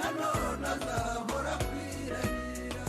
nanone azahora kwirahira.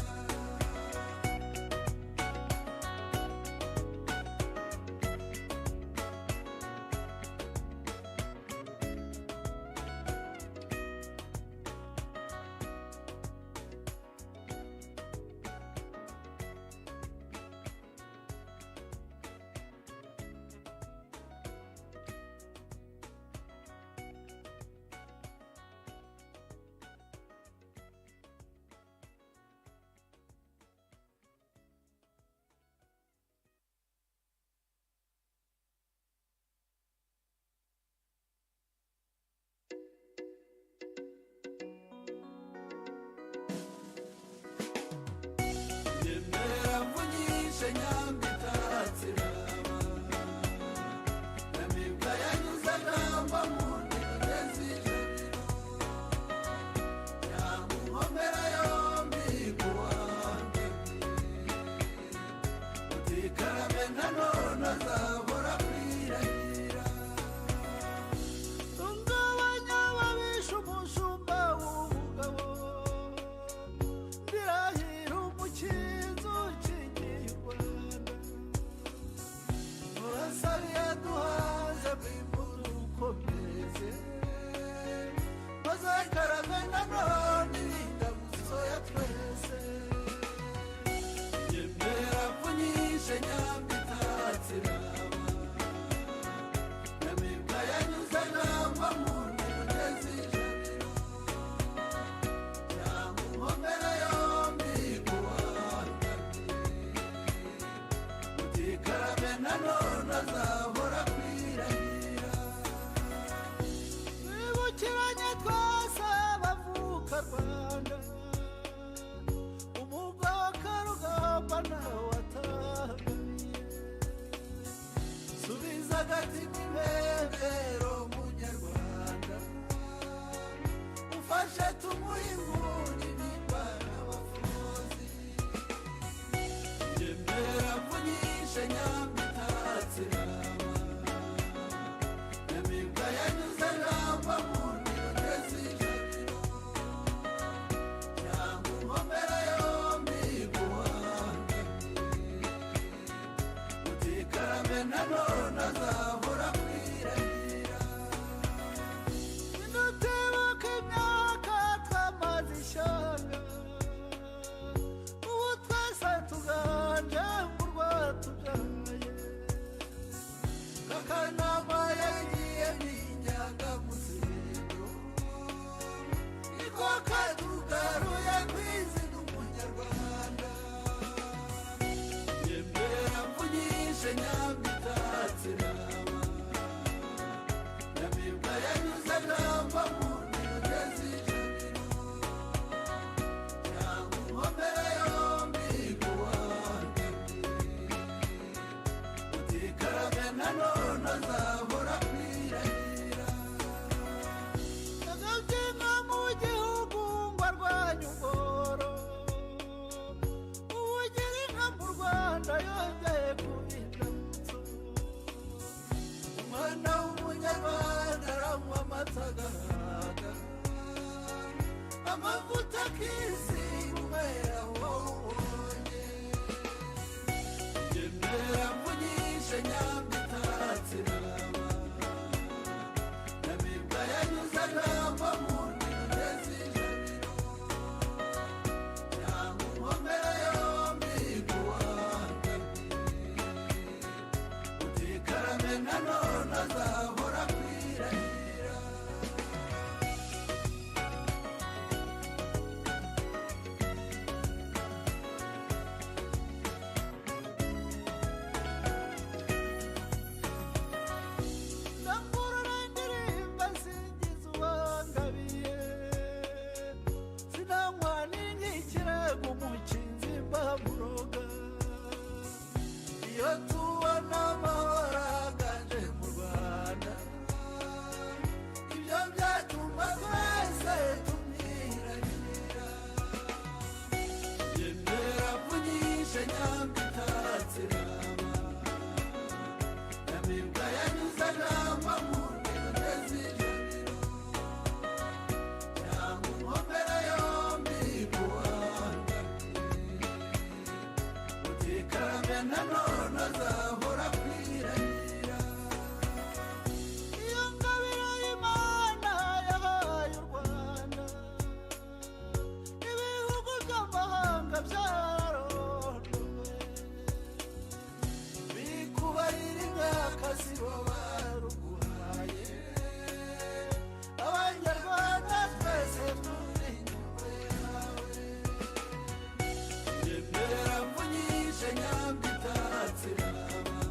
Nyemera mvunyishe nyambi itatsiraba, nyamibwa yanyuze namba mu ndege z'ijabiro, nyamunkomera yombi kuwanjye, utikarame nanone azahora kwirahira. Tungabanya ababisha umushumba w'umugabo, ndirahira umukinzi ukingiye u Rwanda, murasari yaduhaze bw'imvura ukomeze, bazakarame nanone irindamuso ya twese. Nyemera mvunyishe nyambi itatsiraba, nyamibwa yanyuze namba mu ndege z'ijabiro, nyamunkomera yombi kuwanjye, utikarame nanone azahora kwirahira. Twibukiranye twese abavuka Rwanda, umugwa wa Karugamba nawe watagabiye, subiza agatima ibendera munyarwanda, ufashe tumuhe inguni n'indwara abafuzi. Nyemera mvunyishe nyambi itatsiraba, nyamibwa yanyuze namba mu ndege z'ijabiro, nyamunkomera yombi kuwanjye, utikarame nanone azahora kwirahira. Ntidutebuke imyaka twamaze ishyanga, ubu twese tuganje mu rwatubyaye, kakanama yagiye n'inyangamuzigo, niko kadugaruye kwizina umunyarwanda. Nyemera mvunyishe nyambi itatsiraba, nanone azahora kwirahira. iyo ngabire y'Imana yahaye u Rwanda ibihugu by'amahanga byararondowe bikubarira imyaka sibo baruguhaye. abanyarwanda twese turi inyuma yawe. Nyemera mvunyishe nyambi itatse rama,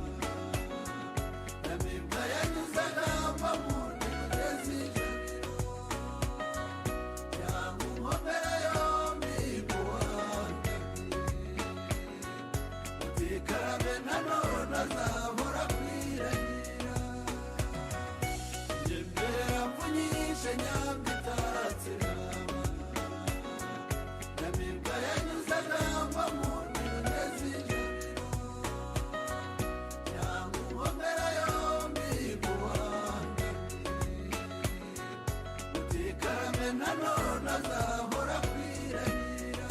nyamibwa yanyuze agamba mu ndege z'ijabiro, cyangwa inkomere yombi kuwandamye, utikarabe nanone azahora kwirahira. Nyemera mvunyishe nyambi itatse rama, nyamibwa yanyuze agamba mu ndege z'ijabiro, cyangwa inkomere yombi kuwandamye, utikarabe nanone azahora kwirahira.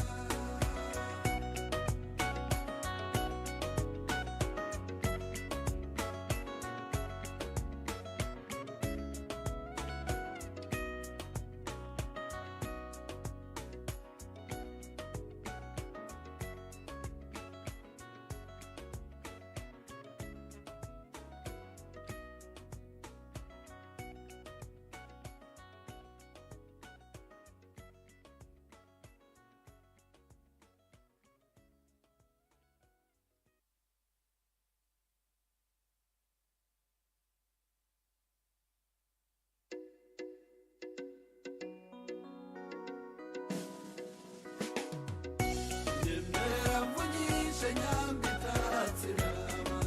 Nyemera mvunyishe nyambi itatse rama,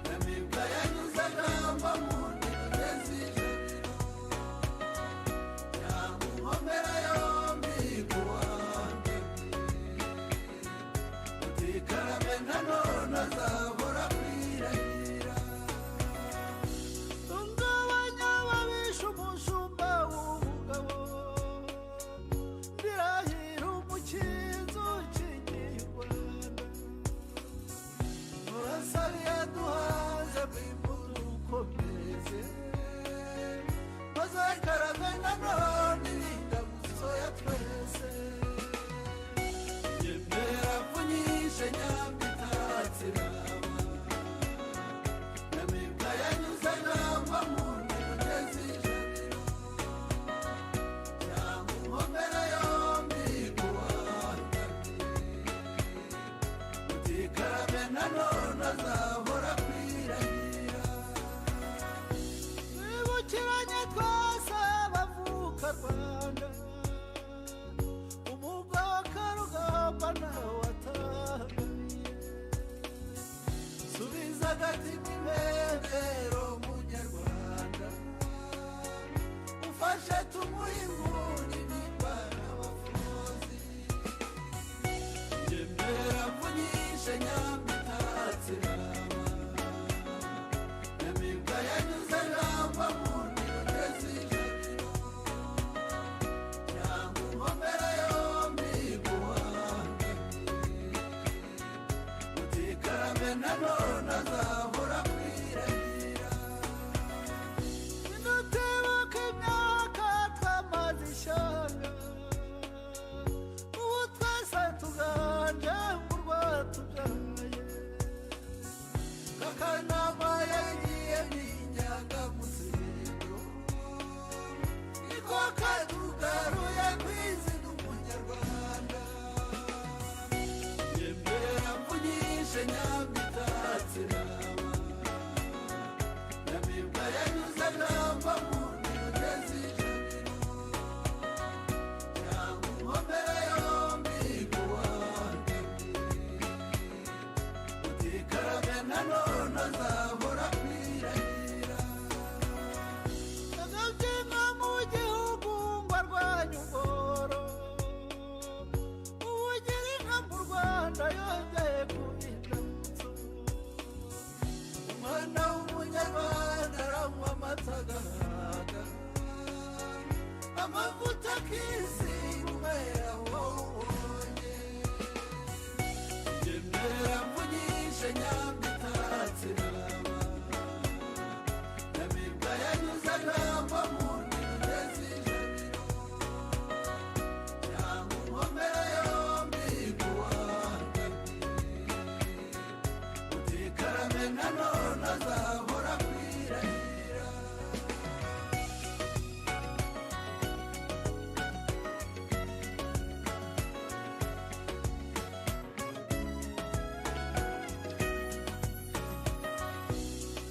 nyamibwa yanyuze agamba mu ndege z'ijabiro, cyangwa inkomere yombi kuwandamye, utikarabe nanone azahora kwirahira. tungabanya ababisha umushumba w'umugabo ndirahira umukinzi ukingiye u Rwanda. Murasabiye duhaze mwimbudu ukomeze, bazakarabe nanone ibindamuso ya twese. Nyemera mvunyishe nyambi itatse rama, nyamibwa yanyuze agamba mu ndege z'ijabiro, cyangwa inkomere yombi kuwandamye, utikarabe nanone azahora kwirahira. twibukiranye twese abavuka Rwanda, umugwa wa Karugamba nawe watangamiye. Subiza agatima impembero munyarwanda, ufashe tumuhe inguni nimba n'abafuzi. Nyemera mvunyishe nyambi itatse rama, nyamibwa yanyuze agamba mu ndege z'ijabiro, cyangwa inkomere yombi kuwandamye, utikarabe nanone azahora kwirahira. Ntidutebuke imyaka twamaze ishyanga, ubu twese tuganje mu rwatubyaye. Kakanama yagiye n'inyangamuzigo, niko kadugaruye kwizina umunyarwanda. Nyemera mvunyishe nyambi itatse rama, nyamibwa yanyuze agamba mu ndege z'ijabiro, cyangwa inkomere yombi kuwandamye, utikarabe nanone azahora kwirahira. Agabyinka mu gihugu ngo arwanye ubworo, ubugira inka mu Rwanda yongeye kuba indamutso. Umwana w'umunyarwanda aranywa amata agahaga, amavuta akisiga umwera wonye. Nyemera mvunyishe karame nanone azahora kwirahira.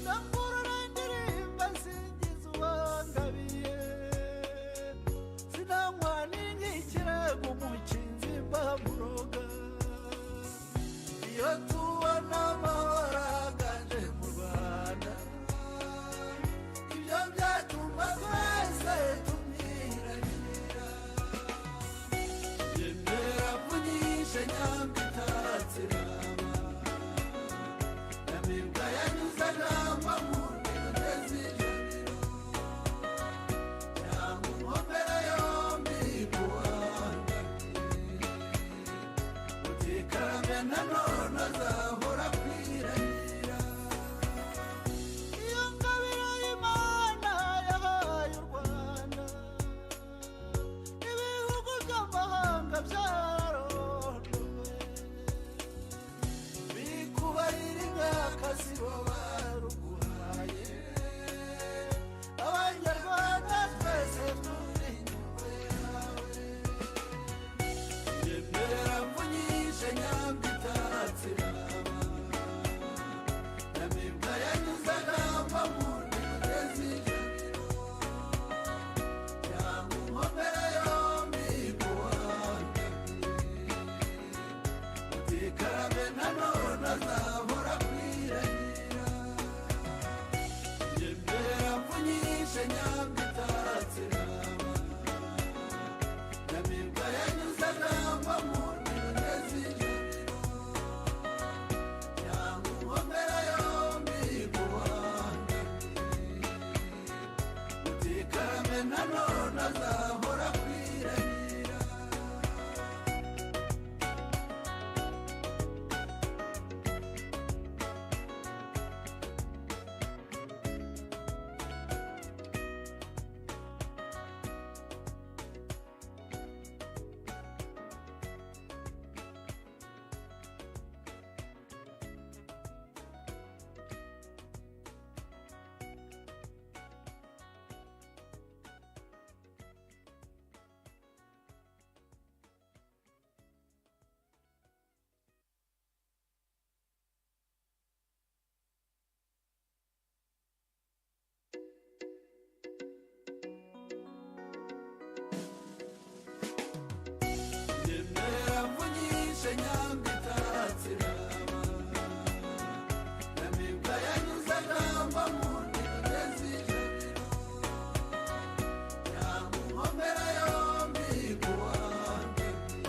ndangurura indirimbo nsingiza uwangabiye sinanywa n'ingikirego umukinzi mbamuroga iyo tubona amahoro aganje mu Rwanda ibyo byatuma twese tumwirahira. Yemera mvunyishe nyambi itatsirama nyamibwa yanyuze agamba mu ndege z'ijabiro cyangwa inkomere yombi guhanganye utikarame nanone azahora kwirahira. iyo ngabire y'Imana yahaye u Rwanda ibihugu by'amahanga byararondowe bikubarira ingakasi bo baruguhaye abanyarwanda twese turi inyuma yawe. Yemera mvunyishe nyambi itatsirama nyamibwa yanyuze agamba mu ndege z'ijabiro cyangwa inkomere yombi guhanganye utikarame nanone azahora kwirahira. Yemera mvunyishe nyambi itatsirama nyamibwa yanyuze agamba mu ndege z'ijabiro cyangwa inkomere yombi guhanganye utikarame nanone azahora kwirahira. Yemera mvunyishe nyambi itatsirama nyamibwa yanyuze agamba mu ndege z'ijabiro cyangwa inkomere yombi guhanganye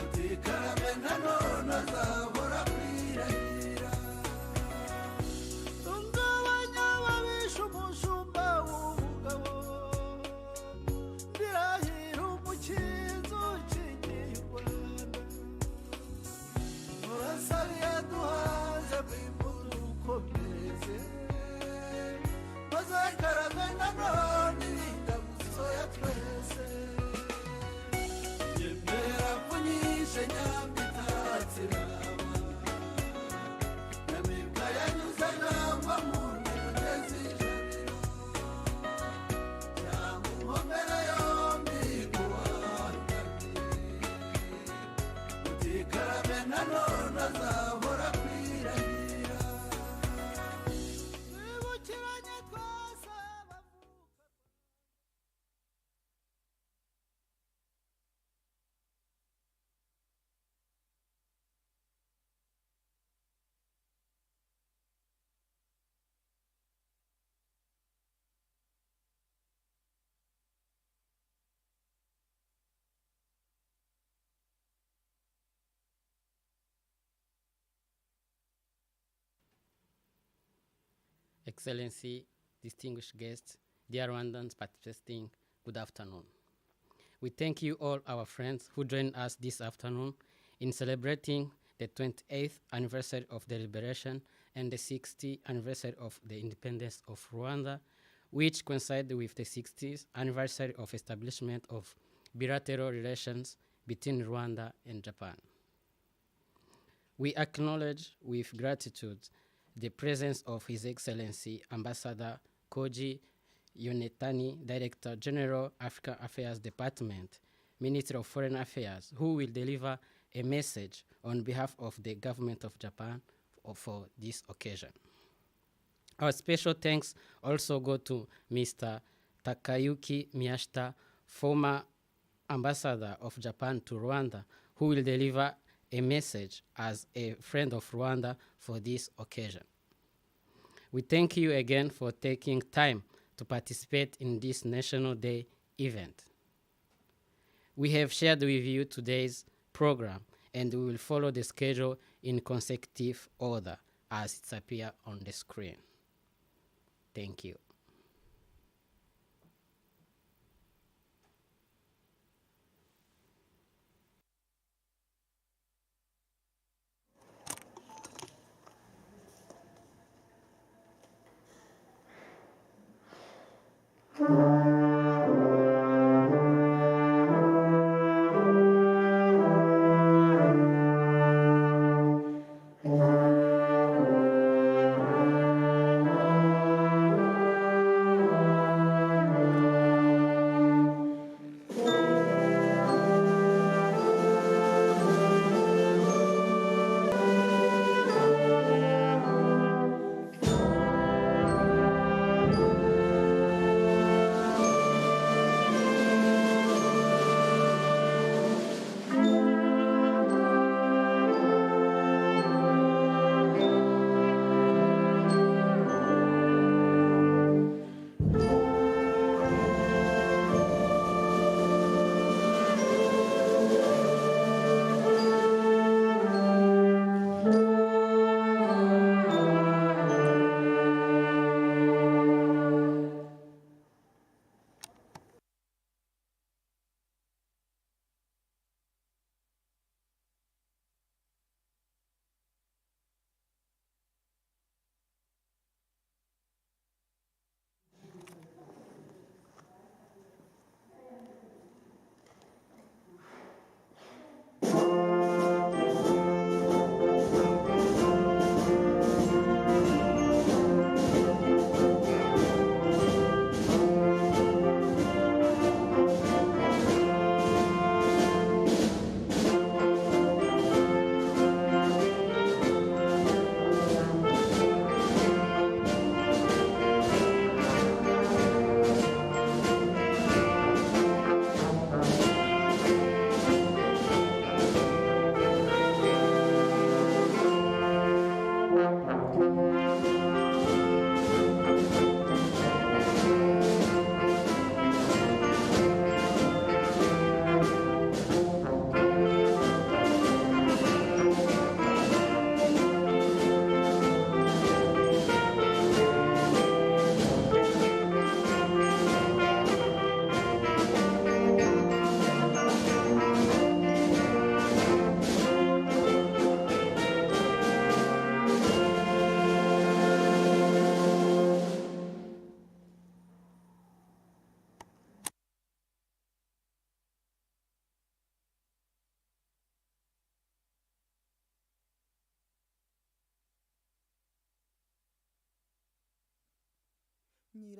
utikarame nanone azahora kwirahira. tungabanya ababisha umushumba w'ubugabo ndirahira umukinzi ukingiye u Rwanda murasari yaduhaze bw'imbuto ukomeze maze karame nanone irindamuso ya twese. Yemera mvunyishe nyambi itatsirama nyamibwa yanyuze agamba mu ndege z'ijabiro cyangwa inkomere yombi guhanganye utikarame nanone azahora kwirahira. twibukiranye twese abavuka Excellency, distinguished guests, dear Rwandans participating, good afternoon. We thank you all our friends who joined us this afternoon in celebrating the 28th anniversary of the liberation and the 60th anniversary of the independence of Rwanda, which coincided with the 60th anniversary of establishment of bilateral relations between Rwanda and Japan. We acknowledge with gratitude the presence of His Excellency Ambassador Koji Yonetani, Director General, African Affairs Department, Ministry of Foreign Affairs, who will deliver a message on behalf of the government of Japan for this occasion. Our special thanks also go to Mr. Takayuki Miyashita, former ambassador of Japan to Rwanda, who will deliver a message as a friend of Rwanda for this occasion. We thank you again for taking time to participate in this National Day event. We have shared with you today's program, and we will follow the schedule in consecutive order as it appears on the screen. Thank you.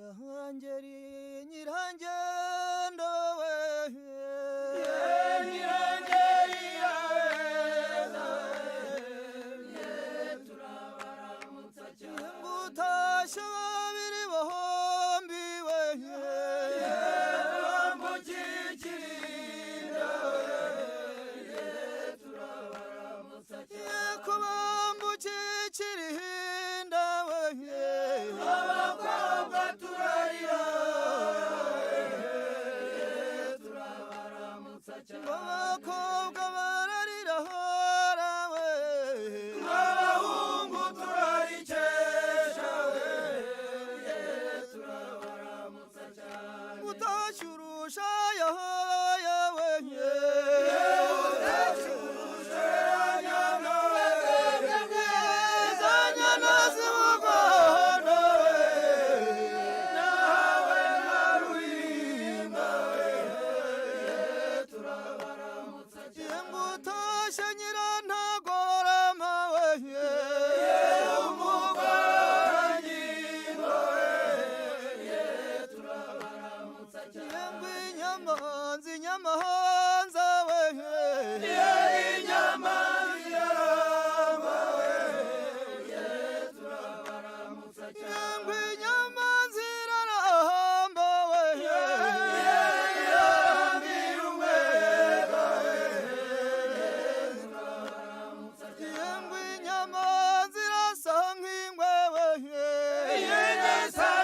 Nyirahangeri nyirahangendo we nyirangeri turabaramutsa cyane ngutashya babiri bahombi we bambukikirinda turabaramutsa cyane ko bambukikirihinda we abakobwa turarira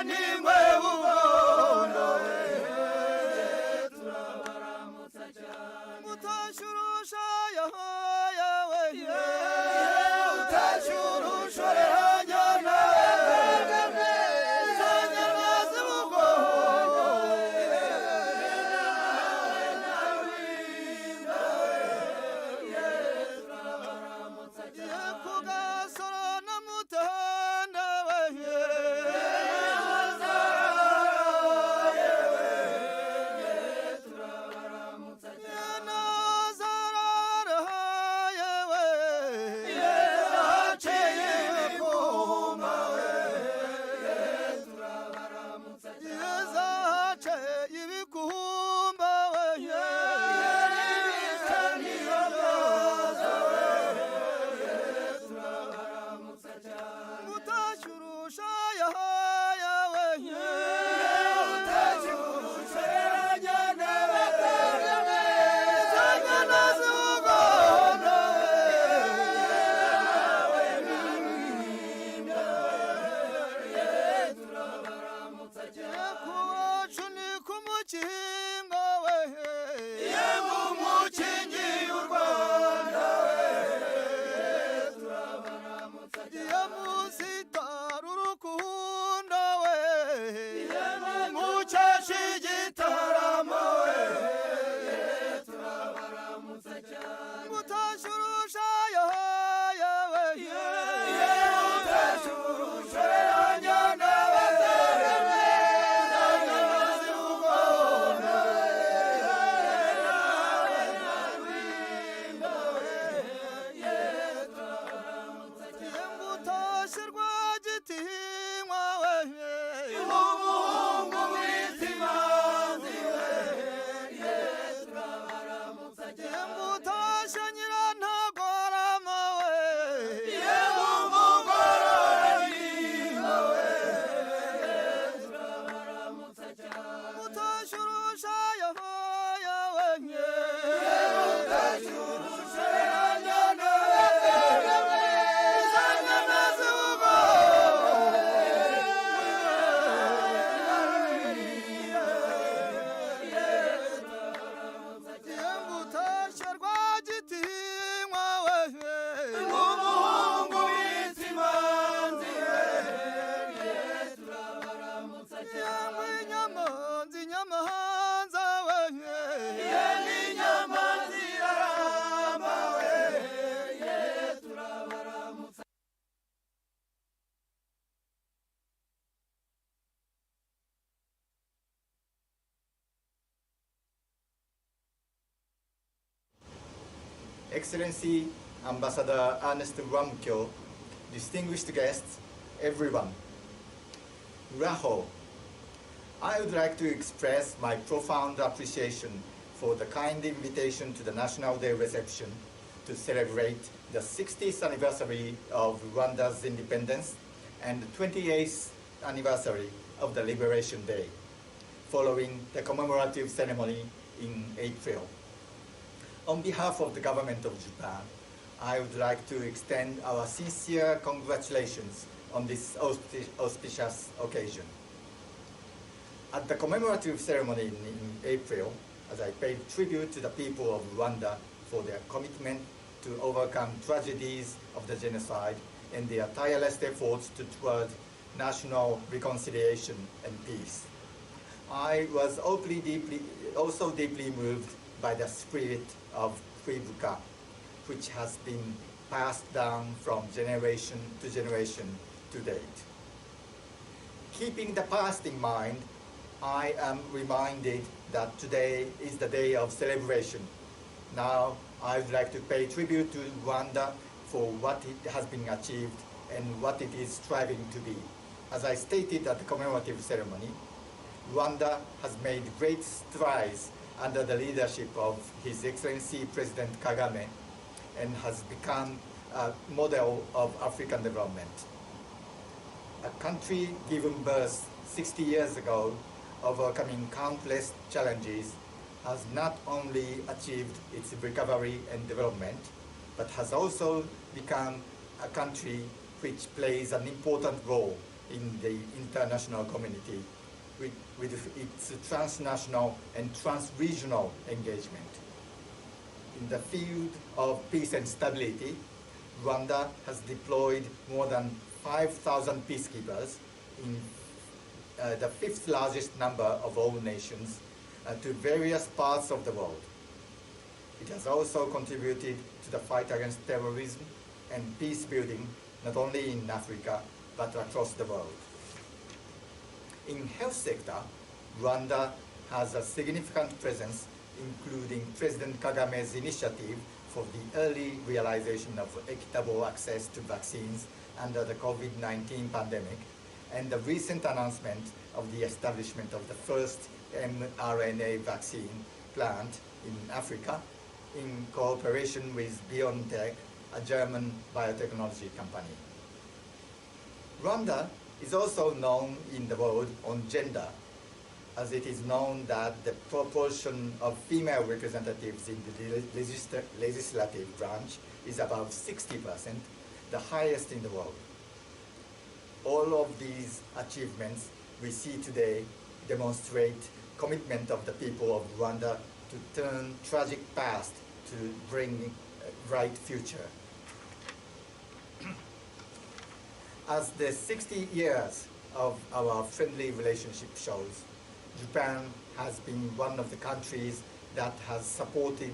nimwe bugondo mutashurusha yawe utashurusha rehanyana zanyamazi bugondo kugasoro na mutanda Excellency Ambassador Ernest Ramkyo, distinguished guests, everyone. Raho, I would like to express my profound appreciation for the kind invitation to the National Day reception to celebrate the 60th anniversary of Rwanda's independence and the 28th anniversary of the Liberation Day, following the commemorative ceremony in April. On behalf of the government of Japan, I would like to extend our sincere congratulations on this auspicious occasion. At the commemorative ceremony in April, as I paid tribute to the people of Rwanda for their commitment to overcome tragedies of the genocide and their tireless efforts toward national reconciliation and peace. I was also deeply moved by the spirit of Kwibuka, which has been passed down from generation to date. Keeping the past in mind, I am reminded that today is the day of celebration. Now, I would like to pay tribute to Rwanda for what it has been achieved and what it is striving to be. As I stated at the commemorative ceremony, Rwanda has made great strides under the leadership of His Excellency President Kagame and has become a model of African development. A country given birth 60 years ago, overcoming countless challenges, has not only achieved its recovery and development, but has also become a country which plays an important role in the international community with its transnational and trans-regional engagement. In the field of peace and stability, Rwanda has deployed more than 5,000 peacekeepers in the fifth largest number of all nations to various parts of the world. It has also contributed to the fight against terrorism and peace building not only in Africa but across the world. In health sector, Rwanda has a significant presence, including President Kagame's initiative for the early realization of equitable access to vaccines under the COVID-19 pandemic, and the recent announcement of the establishment of the first mRNA vaccine plant in Africa in cooperation with BioNTech, a German biotechnology company. Rwanda is also known in the world on gender, as it is known that the proportion of female representatives in the legislative branch is above 60%, the highest in the world. All of these achievements we see today demonstrate commitment of the people of Rwanda to turn tragic past to bring a bright future. As the 60 years of our friendly relationship shows, Japan has been one of the countries that has supported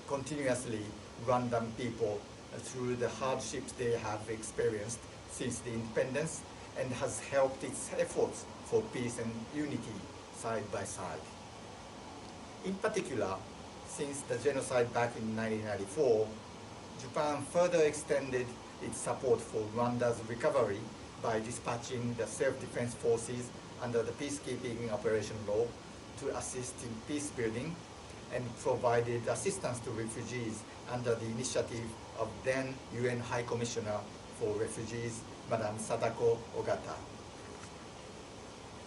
continuously Rwandan people through the hardships they have experienced since the independence, and has helped its efforts for peace and unity side by side. In particular, since the genocide back in 1994, Japan further extended its support for Rwanda's recovery by dispatching the self-defense forces under the peacekeeping operation law to assist in peace building, and provided assistance to refugees under the initiative of then UN High Commissioner for Refugees, Madame Sadako Ogata.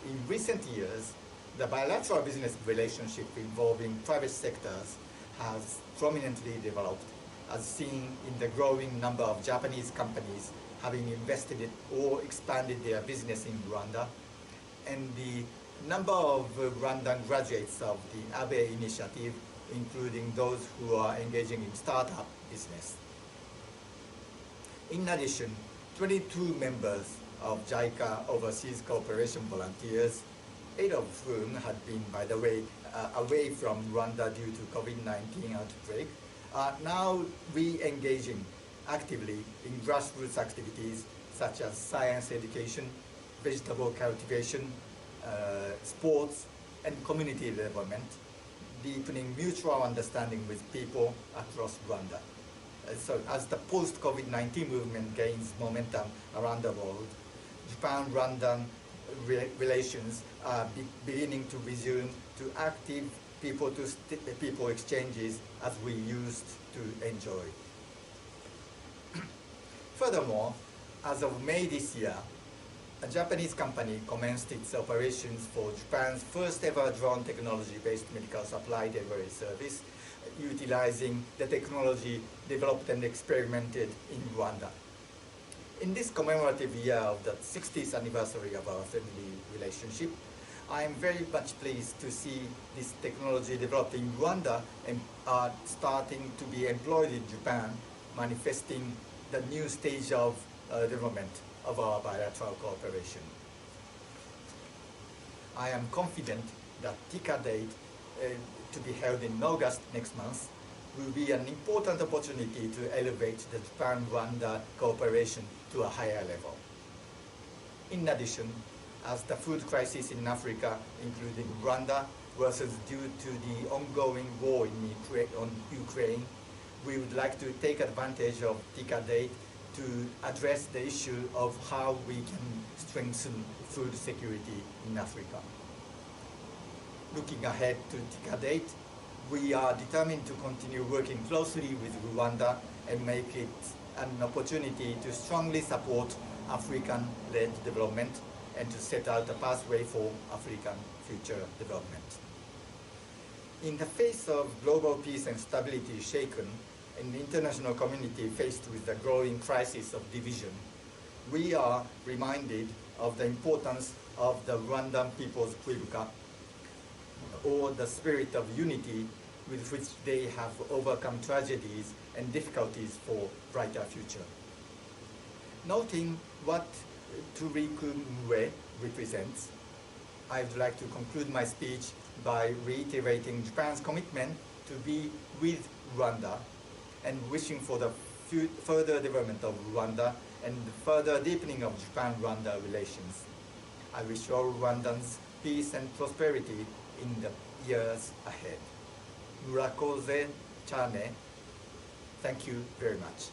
In recent years, the bilateral business relationship involving private sectors has prominently developed, as seen in the growing number of Japanese companies having invested or expanded their business in Rwanda, and the number of Rwandan graduates of the Abe initiative, including those who are engaging in startup business. In addition, 22 members of JICA Overseas Cooperation Volunteers, 8 of whom had been, by the way, away from Rwanda due to COVID-19 outbreak, are now re-engaging actively in grassroots activities such as science education, vegetable cultivation, sports, and community development, deepening mutual understanding with people across Rwanda. So as the post-COVID-19 movement gains momentum around the world, Japan-Rwandan relations are beginning to resume to active people-to-people exchanges as we used to enjoy. Furthermore, as of May this year, a Japanese company commenced its operations for Japan's first ever drone technology-based medical supply delivery service, utilizing the technology developed and experimented in Rwanda. In this commemorative year of the 60th anniversary of our friendly relationship, I am very much pleased to see this technology developed in Rwanda and starting to be employed in Japan, manifesting the new stage of development of our bilateral cooperation. I am confident that TICA Day, to be held in August next month, will be an important opportunity to elevate the Japan-Rwanda cooperation to a higher level. In addition, as the food crisis in Africa, including Rwanda, worsens due to the ongoing war in Ukraine, we would like to take advantage of TICA Day to address the issue of how we can strengthen food security in Africa. Looking ahead to TICA Day, we are determined to continue working closely with Rwanda and make it an opportunity to strongly support African-led development and to set out a pathway for African future development. In the face of global peace and stability shaken and the international community faced with the growing crisis of division, we are reminded of the importance of the Rwandan people's Kwibuka, or the spirit of unity with which they have overcome tragedies and difficulties for brighter future. Noting what Turikumwe represents, I would like to conclude my speech by reiterating Japan's commitment to be with Rwanda and wishing for the further development of Rwanda and the further deepening of Japan-Rwanda relations. I wish all Rwandans peace and prosperity in the years ahead. Murakoze Chane. Thank you very much.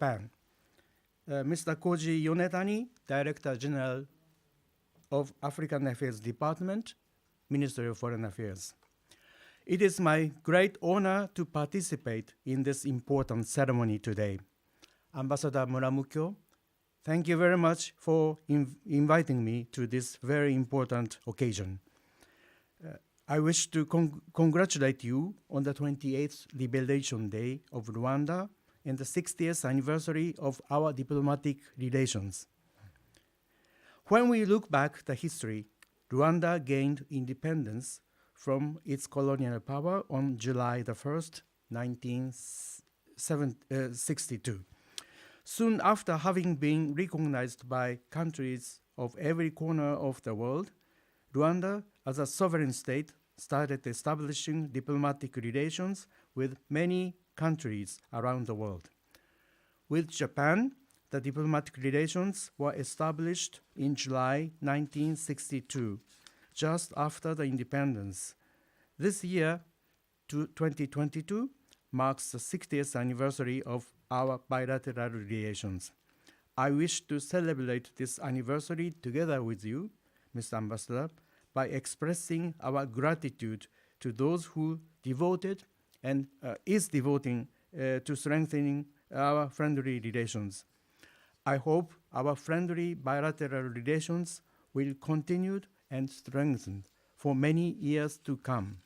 Japan. Mr. Koji Yonetani, Director General of African Affairs Department, Ministry of Foreign Affairs. It is my great honor to participate in this important ceremony today. Ambassador Muramukyo, thank you very much for inviting me to this very important occasion. I wish to congratulate you on the 28th Liberation Day of Rwanda and the 60th anniversary of our diplomatic relations. When we look back the history, Rwanda gained independence from its colonial power on July the 1st, 1962. Soon after having been recognized by countries of every corner of the world, Rwanda, as a sovereign state, started establishing diplomatic relations with many countries around the world. With Japan, the diplomatic relations were established in July 1962, just after the independence. This year, 2022, marks the 60th anniversary of our bilateral relations. I wish to celebrate this anniversary together with you, Mr. Ambassador, by expressing our gratitude to those who devoted and is devoting to strengthening our friendly relations. I hope our friendly bilateral relations will continue and strengthen for many years to come.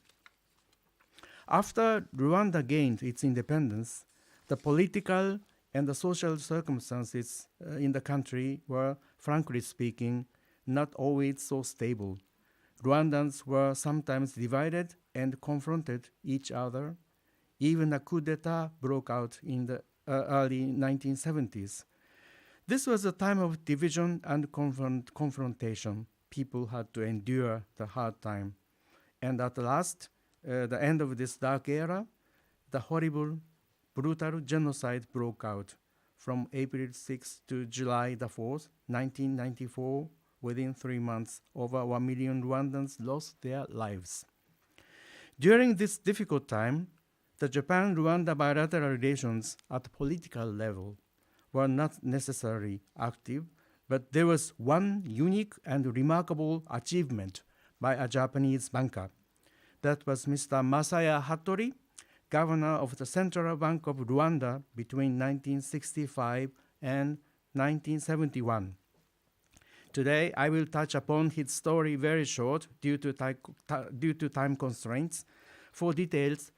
After Rwanda gained its independence, the political and the social circumstances in the country were, frankly speaking, not always so stable. Rwandans were sometimes divided and confronted each other. Even a coup d'etat broke out in the early 1970s. This was a time of division and confrontation. People had to endure the hard time. And at last, the end of this dark era, the horrible, brutal genocide broke out from April 6 to July the 4th, 1994. Within 3 months, over 1 million Rwandans lost their lives. During this difficult time, the Japan-Rwanda bilateral relations at political level were not necessarily active, but there was one unique and remarkable achievement by a Japanese banker. That was Mr. Masaya Hattori, governor of the Central Bank of Rwanda between 1965 and 1971. Today, I will touch upon his story very short due to time constraints. For details,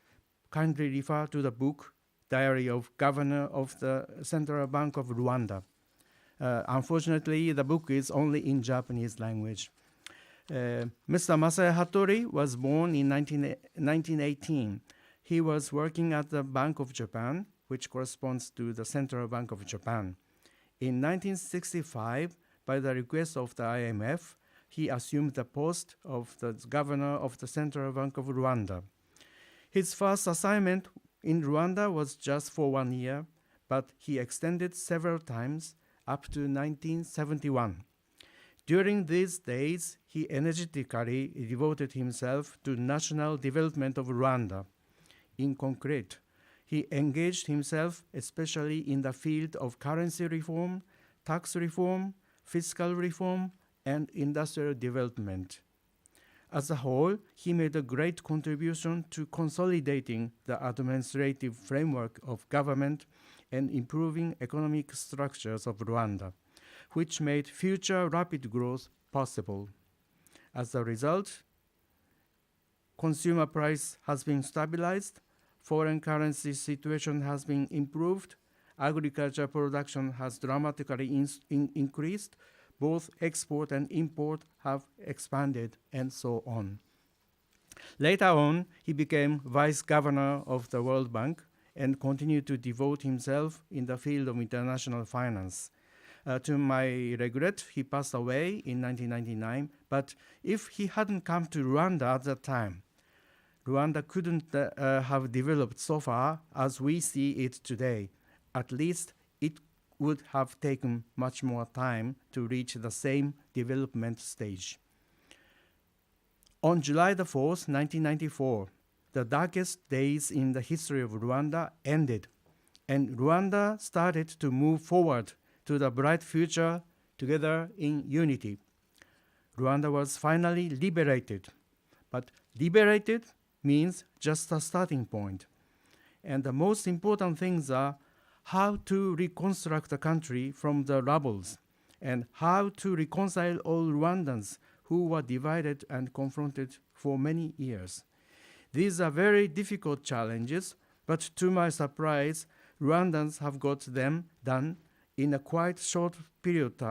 kindly refer to the book Diary of Governor of the Central Bank of Rwanda. Unfortunately, the book is only in Japanese language. Mr. Masaya Hattori was born in 1918. He was working at the Bank of Japan, which corresponds to the Central Bank of Japan. In 1965, by the request of the IMF, he assumed the post of the governor of the Central Bank of Rwanda. His first assignment in Rwanda was just for 1 year, but he extended several times up to 1971. During these days, he energetically devoted himself to national development of Rwanda. In concrete, he engaged himself especially in the field of currency reform, tax reform, fiscal reform, and industrial development. As a whole, he made a great contribution to consolidating the administrative framework of government and improving economic structures of Rwanda, which made future rapid growth possible. As a result, consumer price has been stabilized, foreign currency situation has been improved, agriculture production has dramatically increased, both export and import have expanded, and so on. Later on, he became vice governor of the World Bank and continued to devote himself in the field of international finance. To my regret, he passed away in 1999, but if he hadn't come to Rwanda at that time, Rwanda couldn't have developed so far as we see it today. At least it would have taken much more time to reach the same development stage. On July the 4th, 1994, the darkest days in the history of Rwanda ended, and Rwanda started to move forward to the bright future together in unity. Rwanda was finally liberated, but liberated means just a starting point. And the most important things are how to reconstruct the country from the rubbles, and how to reconcile all Rwandans who were divided and confronted for many years. These are very difficult challenges, but to my surprise, Rwandans have got them done in a quite short period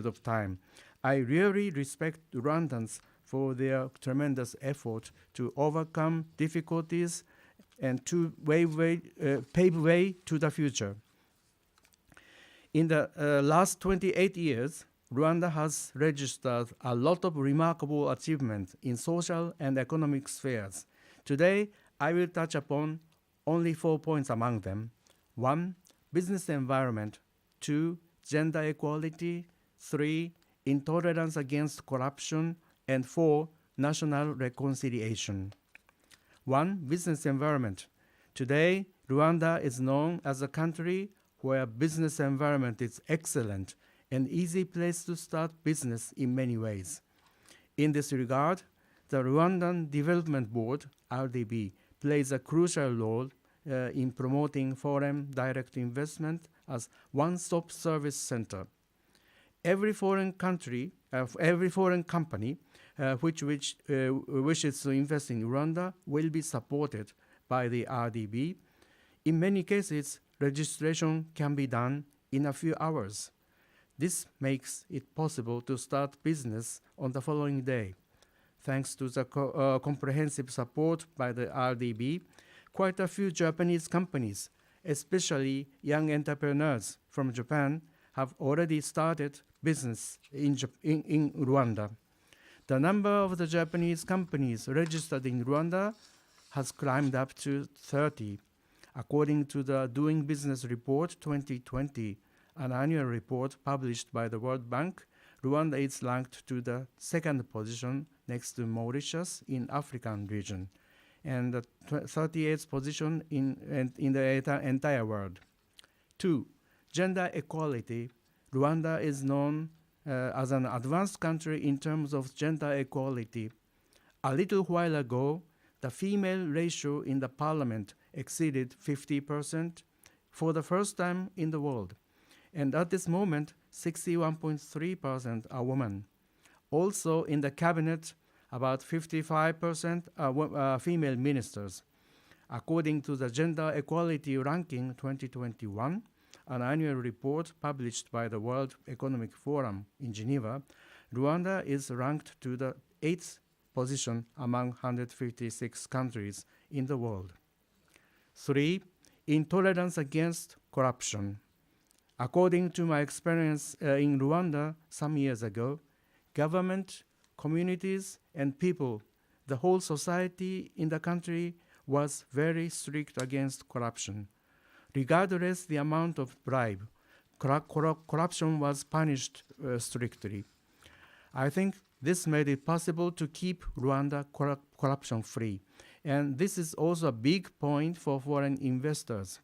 of time. I really respect Rwandans for their tremendous effort to overcome difficulties and to pave way to the future. In the last 28 years, Rwanda has registered a lot of remarkable achievements in social and economic spheres. Today, I will touch upon only 4 points among them. 1, business environment. 2, gender equality. 3, intolerance against corruption. And 4, national reconciliation. 1, business environment. Today, Rwanda is known as a country where business environment is excellent, an easy place to start business in many ways. In this regard, the Rwandan Development Board, RDB, plays a crucial role in promoting foreign direct investment as one-stop service center. Every foreign company which wishes to invest in Rwanda will be supported by the RDB. In many cases, registration can be done in a few hours. This makes it possible to start business on the following day. Thanks to the comprehensive support by the RDB, quite a few Japanese companies, especially young entrepreneurs from Japan, have already started business in Rwanda. The number of the Japanese companies registered in Rwanda has climbed up to 30. According to the Doing Business Report 2020, an annual report published by the World Bank, Rwanda is ranked to the 2nd position next to Mauritius in African region, and the 38th position in the entire world. 2, gender equality. Rwanda is known as an advanced country in terms of gender equality. A little while ago, the female ratio in the parliament exceeded 50% for the first time in the world. And at this moment, 61.3% are women. Also in the cabinet, about 55% female ministers. According to the Gender Equality Ranking 2021, an annual report published by the World Economic Forum in Geneva, Rwanda is ranked to the 8th position among 156 countries in the world. 3. Intolerance against corruption. According to my experience in Rwanda some years ago, government, communities, and people, the whole society in the country was very strict against corruption. Regardless the amount of bribe, corruption was punished strictly. I think this made it possible to keep Rwanda corruption-free. And this is also a big point for foreign investors.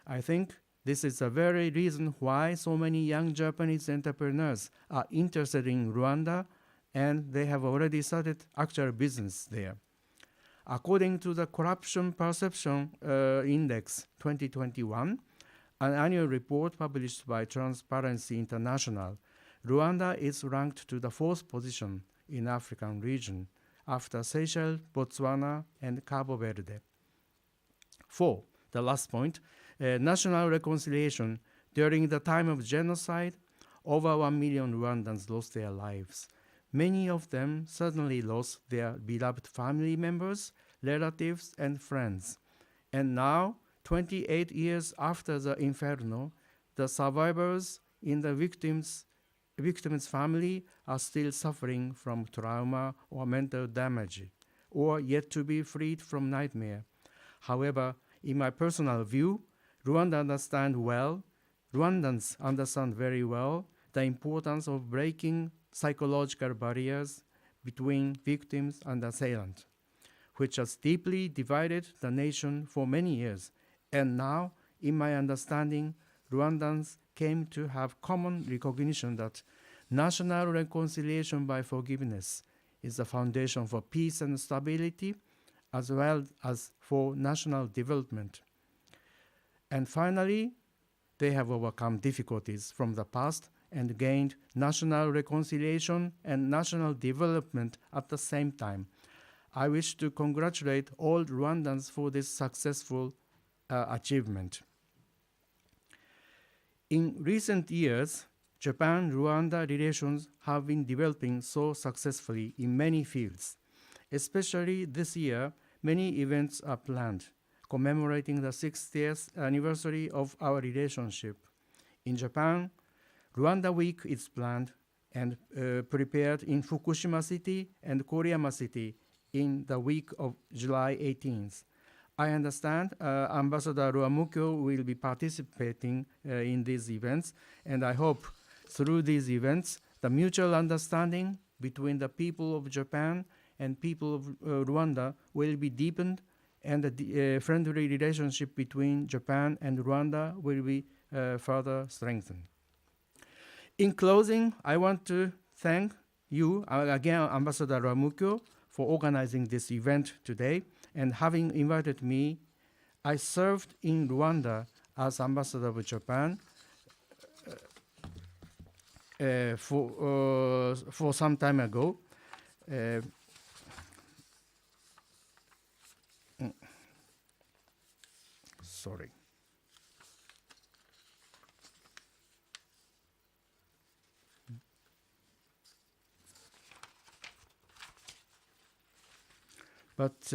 I think this is the very reason why so many young Japanese entrepreneurs are interested in Rwanda, and they have already started actual business there. According to the Corruption Perception Index 2021, an annual report published by Transparency International, Rwanda is ranked to the 4th position in African region after Seychelles, Botswana, and Cabo Verde. 4. The last point, national reconciliation. During the time of genocide, over 1 million Rwandans lost their lives. Many of them certainly lost their beloved family members, relatives, and friends. And now, 28 years after the inferno, the survivors in the victim's family are still suffering from trauma or mental damage, or yet to be freed from nightmare. However, in my personal view, Rwandans understand very well the importance of breaking psychological barriers between victims and assailant, which has deeply divided the nation for many years. And now, in my understanding, Rwandans came to have common recognition that national reconciliation by forgiveness is the foundation for peace and stability, as well as for national development. And finally, they have overcome difficulties from the past and gained national reconciliation and national development at the same time. I wish to congratulate all Rwandans for this successful achievement. In recent years, Japan-Rwanda relations have been developing so successfully in many fields. Especially this year, many events are planned, commemorating the 60th anniversary of our relationship. In Japan, Rwanda Week is planned and prepared in Fukushima City and Koriyama City in the week of July 18th. I understand Ambassador Ruamukyo will be participating in these events, and I hope through these events, the mutual understanding between the people of Japan and people of Rwanda will be deepened, and the friendly relationship between Japan and Rwanda will be further strengthened. In closing, I want to thank you, again, Ambassador Ruamukyo, for organizing this event today and having invited me. I served in Rwanda as Ambassador of Japan for some time ago. Sorry. But,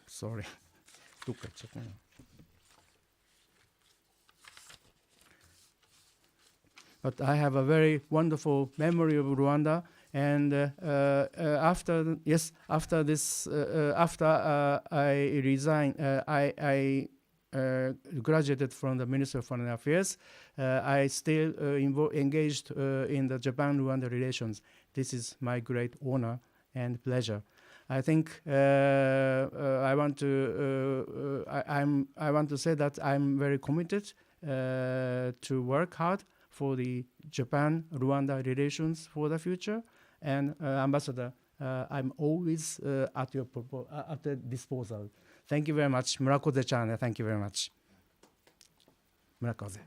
sorry. But I have a very wonderful memory of Rwanda, and after I resigned, I graduated from the Ministry of Foreign Affairs. I still engaged in the Japan-Rwanda relations. This is my great honor and pleasure. I think I want to say that I'm very committed to work hard for the Japan-Rwanda relations for the future. And Ambassador, I'm always at your disposal. Thank you very much. Murakoze-chan, thank you very much. Murakoze.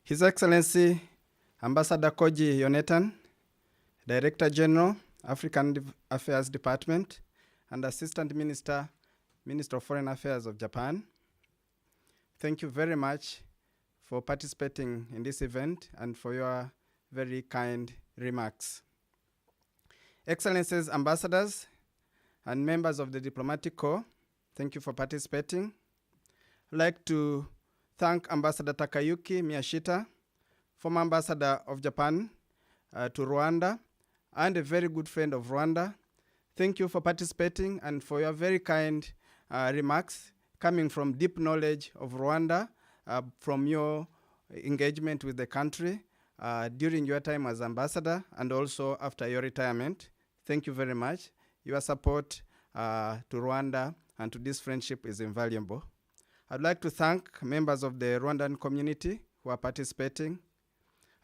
His Excellency Ambassador Koji Yonatan, Director General, African Affairs Department, and Assistant Minister, Minister of Foreign Affairs of Japan. Thank you very much for participating in this event and for your very kind remarks. Excellencies, ambassadors, and members of the Diplomatic Corps, thank you for participating. I'd like to thank Ambassador Takayuki Miyashita, former ambassador of Japan to Rwanda, and a very good friend of Rwanda. Thank you for participating and for your very kind remarks coming from deep knowledge of Rwanda, from your engagement with the country during your time as ambassador and also after your retirement. Thank you very much. Your support to Rwanda and to this friendship is invaluable. I'd like to thank members of the Rwandan community who are participating.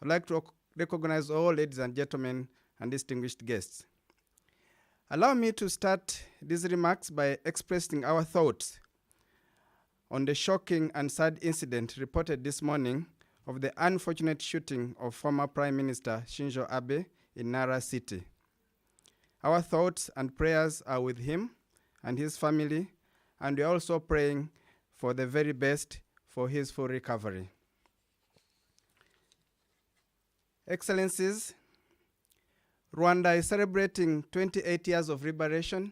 I'd like to recognize all ladies and gentlemen and distinguished guests. Allow me to start these remarks by expressing our thoughts on the shocking and sad incident reported this morning of the unfortunate shooting of former Prime Minister Shinzo Abe in Nara City. Our thoughts and prayers are with him and his family, and we are also praying for the very best for his full recovery. Excellencies, Rwanda is celebrating 28 years of liberation,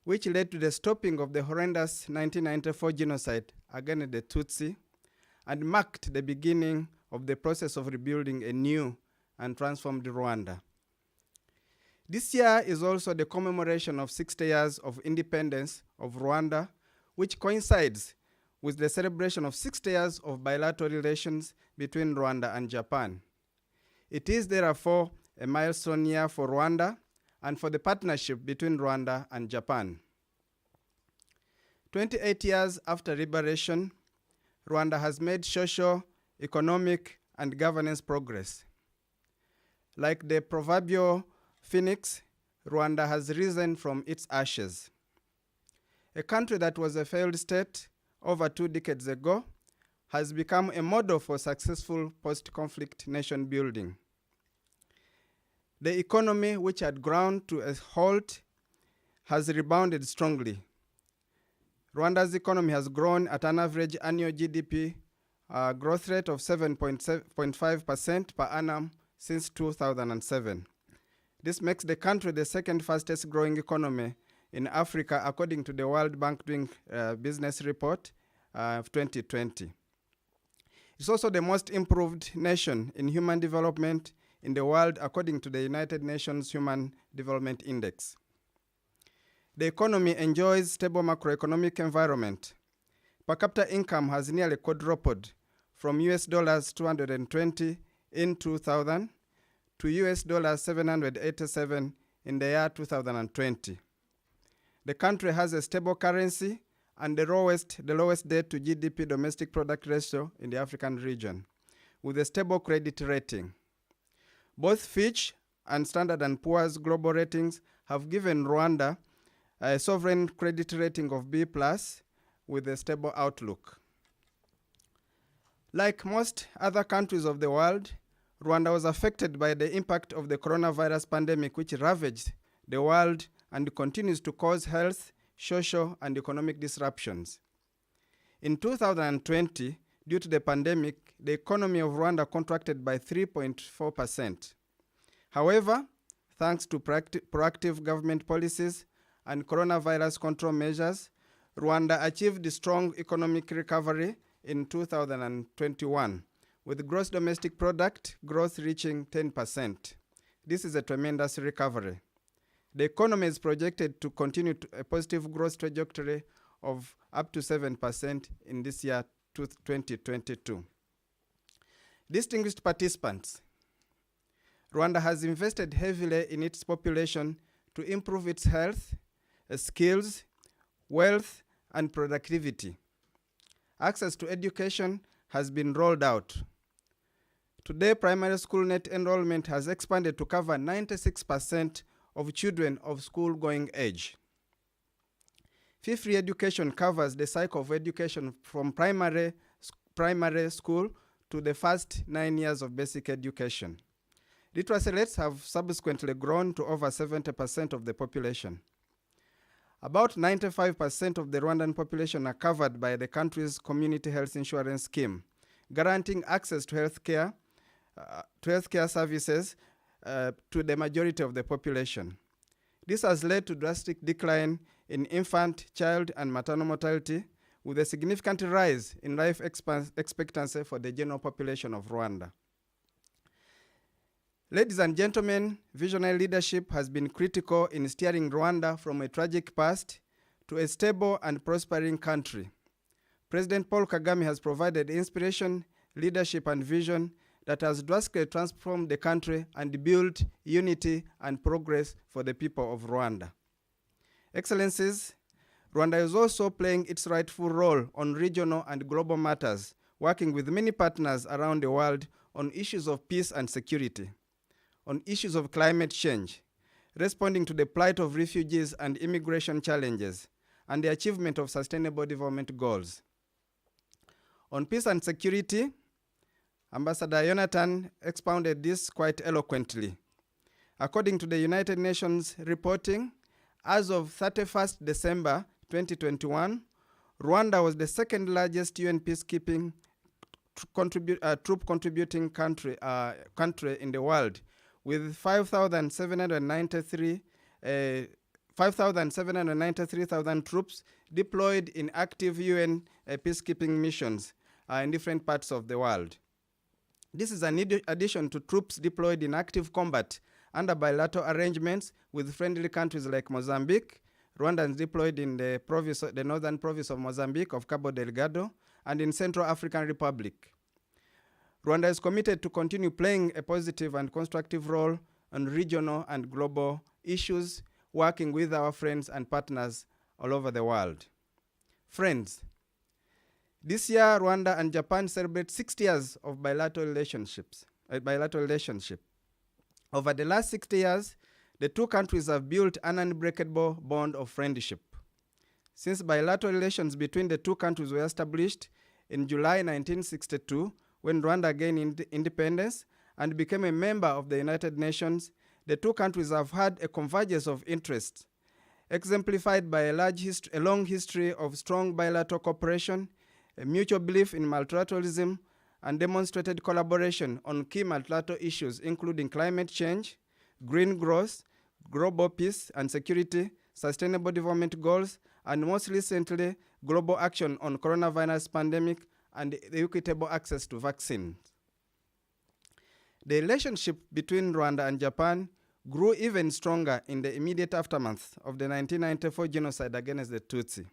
which led to the stopping of the horrendous 1994 genocide against the Tutsi and marked the beginning of the process of rebuilding a new and transformed Rwanda. This year is also the commemoration of 60 years of independence of Rwanda, which coincides with the celebration of 60 years of bilateral relations between Rwanda and Japan. It is therefore a milestone year for Rwanda and for the partnership between Rwanda and Japan. 28 years after liberation, Rwanda has made social, economic, and governance progress. Like the proverbial phoenix, Rwanda has risen from its ashes. A country that was a failed state over 2 decades ago has become a model for successful post-conflict nation building. The economy, which had ground to a halt, has rebounded strongly. Rwanda's economy has grown at an average annual GDP growth rate of 7.5% per annum since 2007. This makes the country the second fastest growing economy in Africa, according to the World Bank Doing Business Report of 2020. It's also the most improved nation in human development in the world, according to the United Nations Human Development Index. The economy enjoys stable macroeconomic environment. Per capita income has nearly quadrupled from US dollars 220 in 2000 to US dollars 787 in the year 2020. The country has a stable currency and the lowest debt to GDP domestic product ratio in the African region, with a stable credit rating. Both Fitch and Standard & Poor's global ratings have given Rwanda a sovereign credit rating of B+, with a stable outlook. Like most other countries of the world, Rwanda was affected by the impact of the coronavirus pandemic, which ravaged the world and continues to cause health, social, and economic disruptions. In 2020, due to the pandemic, the economy of Rwanda contracted by 3.4%. However, thanks to proactive government policies and coronavirus control measures, Rwanda achieved a strong economic recovery in 2021, with gross domestic product growth reaching 10%. This is a tremendous recovery. The economy is projected to continue a positive growth trajectory of up to 7% in this year, 2022. Distinguished participants, Rwanda has invested heavily in its population to improve its health, skills, wealth, and productivity. Access to education has been rolled out. Today, primary school net enrollment has expanded to cover 96% of children of school-going age. Fee-free education covers the cycle of education from primary school to the first 9 years of basic education. Literacy rates have subsequently grown to over 70% of the population. About 95% of the Rwandan population are covered by the country's community health insurance scheme, guaranteeing access to healthcare services to the majority of the population. This has led to drastic decline in infant, child, and maternal mortality, with a significant rise in life expectancy for the general population of Rwanda. Ladies and gentlemen, visionary leadership has been critical in steering Rwanda from a tragic past to a stable and prospering country. President Paul Kagame has provided inspiration, leadership, and vision that has drastically transformed the country and built unity and progress for the people of Rwanda. Excellencies, Rwanda is also playing its rightful role on regional and global matters, working with many partners around the world on issues of peace and security, on issues of climate change, responding to the plight of refugees and immigration challenges, and the achievement of sustainable development goals. On peace and security, Ambassador Jonathan expounded this quite eloquently. According to the United Nations reporting, as of 31st December 2021, Rwanda was the second largest UN peacekeeping troop contributing country in the world, with 5,793,000 troops deployed in active UN peacekeeping missions in different parts of the world. This is an addition to troops deployed in active combat under bilateral arrangements with friendly countries like Mozambique, Rwandans deployed in the northern province of Mozambique of Cabo Delgado, and in Central African Republic. Rwanda is committed to continue playing a positive and constructive role on regional and global issues, working with our friends and partners all over the world. Friends, this year, Rwanda and Japan celebrate 60 years of bilateral relationship. Over the last 60 years, the two countries have built an unbreakable bond of friendship. Since bilateral relations between the two countries were established in July 1962, when Rwanda gained independence and became a member of the United Nations, the two countries have had a convergence of interests, exemplified by a long history of strong bilateral cooperation, a mutual belief in multilateralism, and demonstrated collaboration on key multilateral issues including climate change, green growth, global peace and security, sustainable development goals, and most recently, global action on coronavirus pandemic and the equitable access to vaccines. The relationship between Rwanda and Japan grew even stronger in the immediate aftermath of the 1994 genocide against the Tutsi.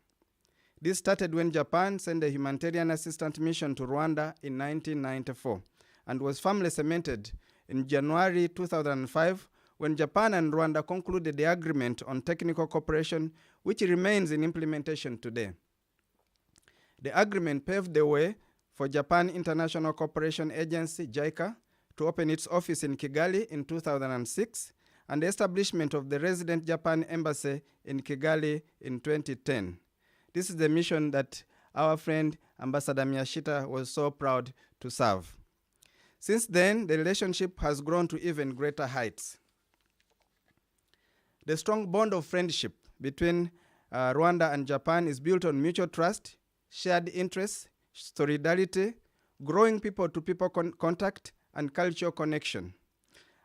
This started when Japan sent a humanitarian assistance mission to Rwanda in 1994 and was firmly cemented in January 2005 when Japan and Rwanda concluded the agreement on technical cooperation, which remains in implementation today. The agreement paved the way for Japan International Cooperation Agency, JICA, to open its office in Kigali in 2006 and the establishment of the resident Japan Embassy in Kigali in 2010. This is the mission that our friend Ambassador Miyashita was so proud to serve. Since then, the relationship has grown to even greater heights. The strong bond of friendship between Rwanda and Japan is built on mutual trust, shared interests, solidarity, growing people-to-people contact, and cultural connection,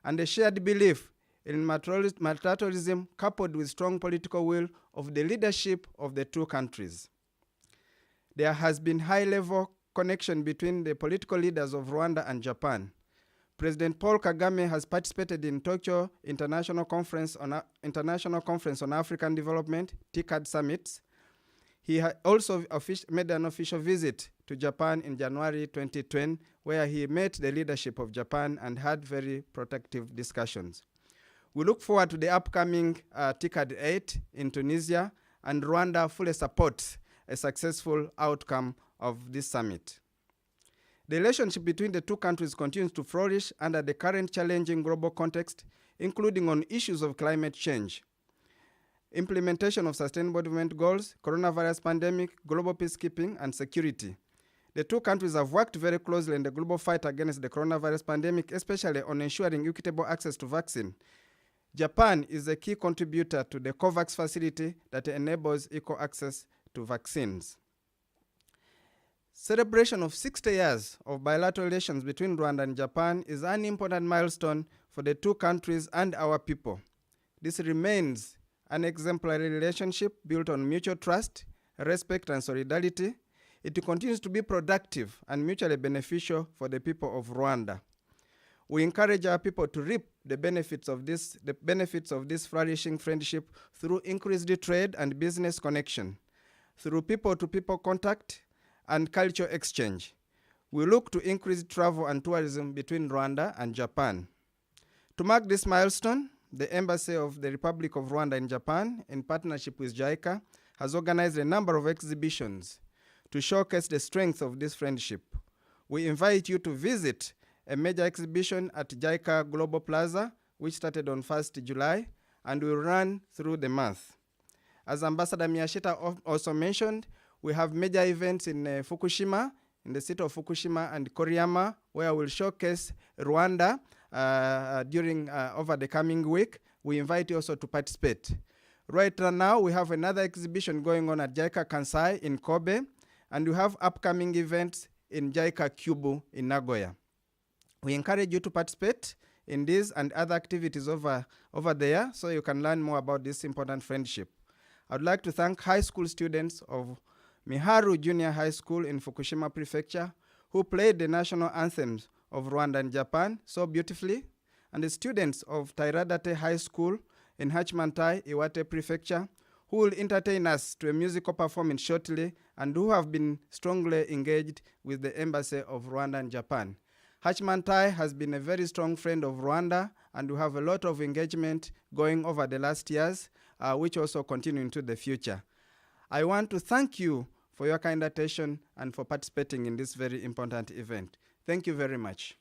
and a shared belief in multilateralism coupled with strong political will of the leadership of the two countries. There has been high-level connection between the political leaders of Rwanda and Japan. President Paul Kagame has participated in Tokyo International Conference on African Development, TICAD summits. He also made an official visit to Japan in January 2020, where he met the leadership of Japan and had very productive discussions. We look forward to the upcoming TICAD 8 in Tunisia, and Rwanda fully supports a successful outcome of this summit. The relationship between the two countries continues to flourish under the current challenging global context, including on issues of climate change, implementation of sustainable development goals, coronavirus pandemic, global peacekeeping, and security. The two countries have worked very closely in the global fight against the coronavirus pandemic, especially on ensuring equitable access to vaccine. Japan is a key contributor to the COVAX facility that enables equal access to vaccines. Celebration of 60 years of bilateral relations between Rwanda and Japan is an important milestone for the two countries and our people. This remains an exemplary relationship built on mutual trust, respect, and solidarity. It continues to be productive and mutually beneficial for the people of Rwanda. We encourage our people to reap the benefits of this flourishing friendship through increased trade and business connection, through people-to-people contact and culture exchange. We look to increase travel and tourism between Rwanda and Japan. To mark this milestone, the Embassy of the Republic of Rwanda in Japan, in partnership with JICA, has organized a number of exhibitions to showcase the strength of this friendship. We invite you to visit a major exhibition at JICA Global Plaza, which started on 1st July and will run through the month. As Ambassador Miyashita also mentioned, we have major events in Fukushima, in the city of Fukushima and Koriyama, where we'll showcase Rwanda over the coming week. We invite you also to participate. Right now, we have another exhibition going on at JICA Kansai in Kobe, and we have upcoming events in JICA Kyubu in Nagoya. We encourage you to participate in these and other activities over there so you can learn more about this important friendship. I'd like to thank high school students of Miharu Junior High School in Fukushima Prefecture who played the national anthems of Rwanda and Japan so beautifully, and the students of Tairadate High School in Hachimantai, Iwate Prefecture, who will entertain us to a musical performance shortly and who have been strongly engaged with the Embassy of Rwanda and Japan. Hachimantai has been a very strong friend of Rwanda, and we have a lot of engagement going over the last years, which also continue into the future. I want to thank you for your kind attention and for participating in this very important event. Thank you very much.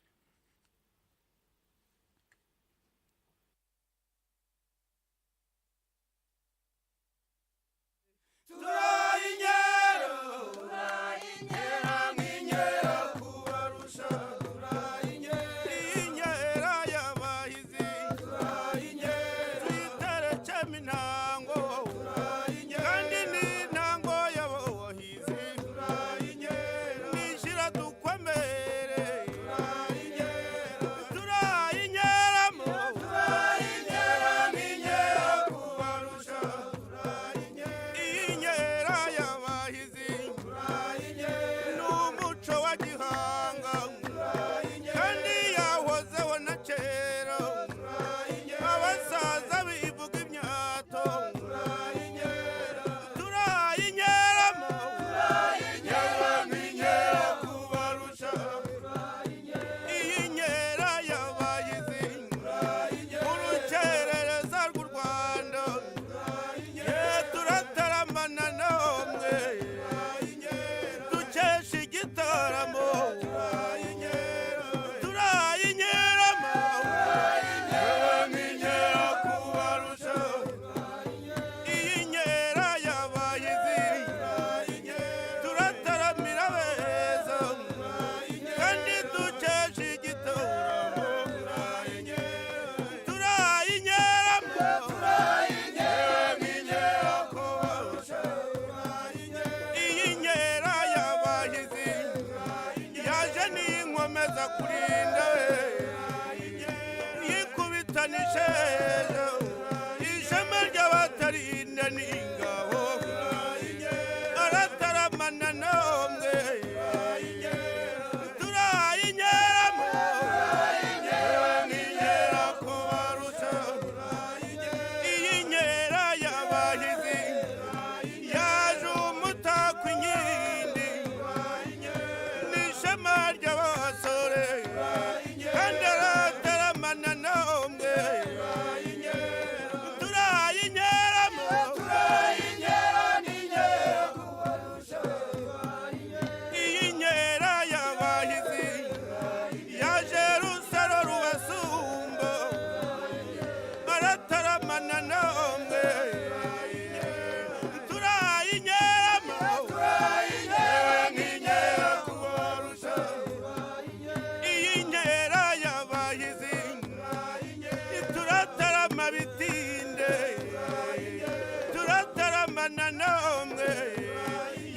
itaramana namwe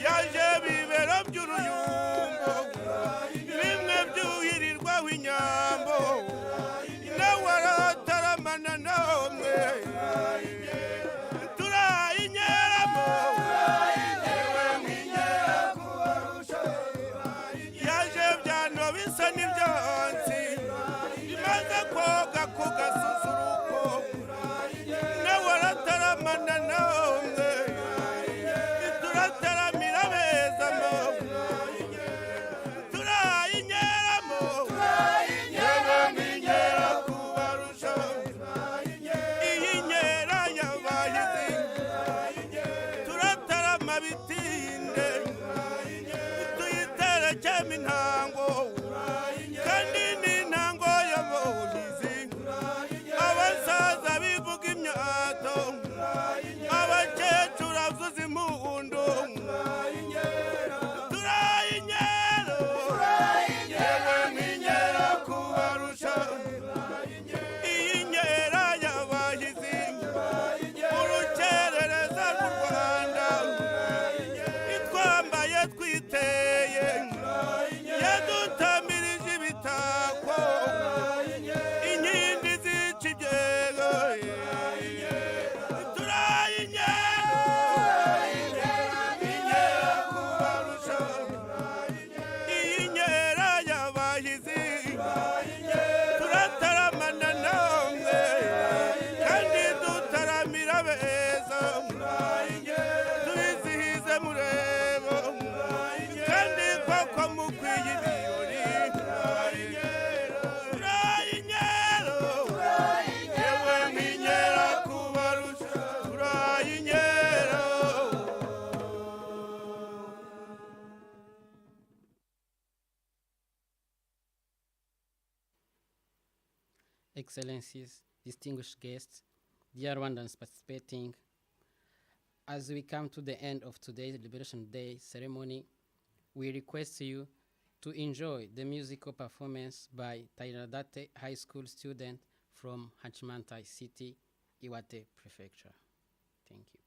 yaje bibero by'uruyumbo bimwe byuhirirwaho inyambo nawe arataramana namwe turayinyeramo yaje byano bisa n'ibyonsi bimaze koga ku gasusuruko nawe arataramana namwe turataramira bezamo turayinyeramo yewe nk'inkera kubarusha iyi nkera y'abahizi turatarama bitinde tuyiterekemo intango kandi n'intango y'abahizi abasaza bivuga imyato abakecuru avuza impundu turayinyero yewe nk'inkera kubarusha iyi nkera y'abahizi urukerereza rw'u Rwanda itwambaye twiteye yadutamirije ibitako inkindi zica ibyego turayinyero inkera kubarusha iyi nkera y'abahizi turataramana namwe kandi dutaramira beza tubizihize murebo kandi koko mukwiye ibirori turayinyero yewe nk'inkera kubarusha turayinyero. Excellencies, distinguished guests, dear Rwandans participating, as we come to the end of today's Liberation Day ceremony, we request you to enjoy the musical performance by Tairadate High School student from Hachimantai City, Iwate Prefecture. Thank you.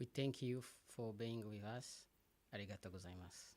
We thank you for being with us. Arigato gozaimasu.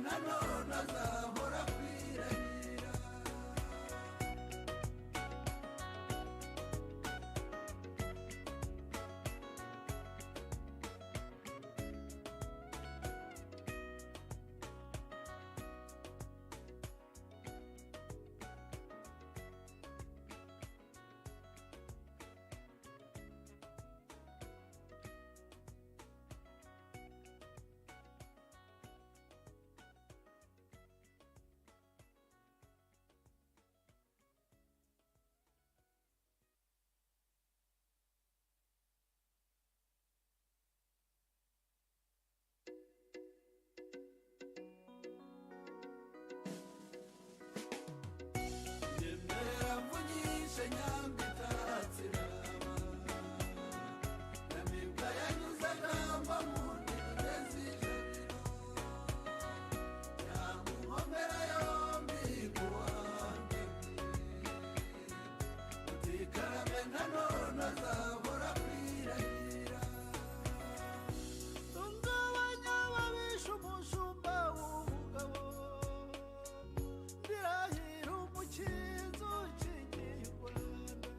nanone azahora kwirahira. Yemera mvunyishe nyambitatsiraba, nyamibwa yanyuze agamba mu ndege z'ijabiro, yamunkomera yombi kuwanjye, utikarame nanone azahora kwirahira. Tungabanya babisha umushumba w'umugabo, ndirahira umukinzi ukingiye u Rwanda,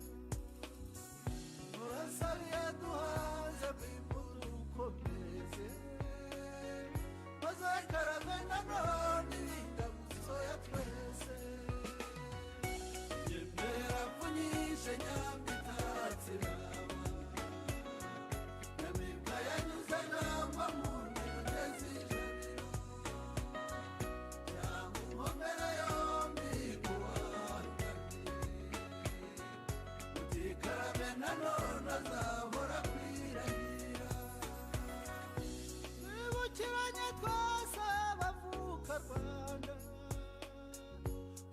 murasabiye duhaze bw'imbuto ukomeze, maze karame nanone ibingamuso ya twese. Yemera mvunyishe nyambitatsiraba, nyamibwa yanyuze agamba mu ndege z'ijabiro, yamunkomera yombi kuwanjye, utikarame nanone azahora kwirahira. Twibukiranye twese abavuka Rwanda,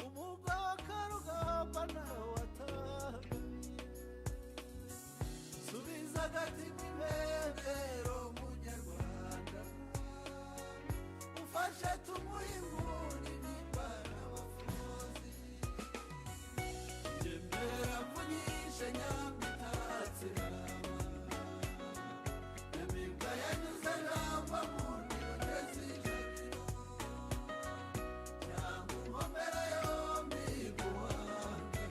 umugwa wa Karugamba nawe watangamiye, subiza agatima impembero munyarwanda, ufashe tumuhe imbuni nimba n'abafuzi. Yemera mvunyishe nyambitatsiraba, nyamibwa yanyuze agamba mu ndege z'ijabiro, yamunkomera yombi kuwanjye,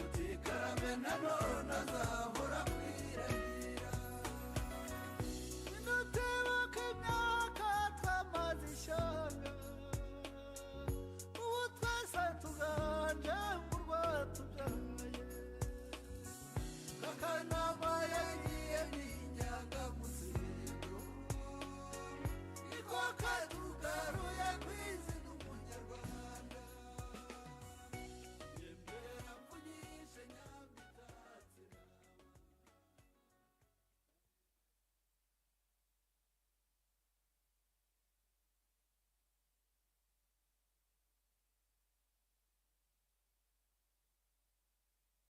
utikarame nanone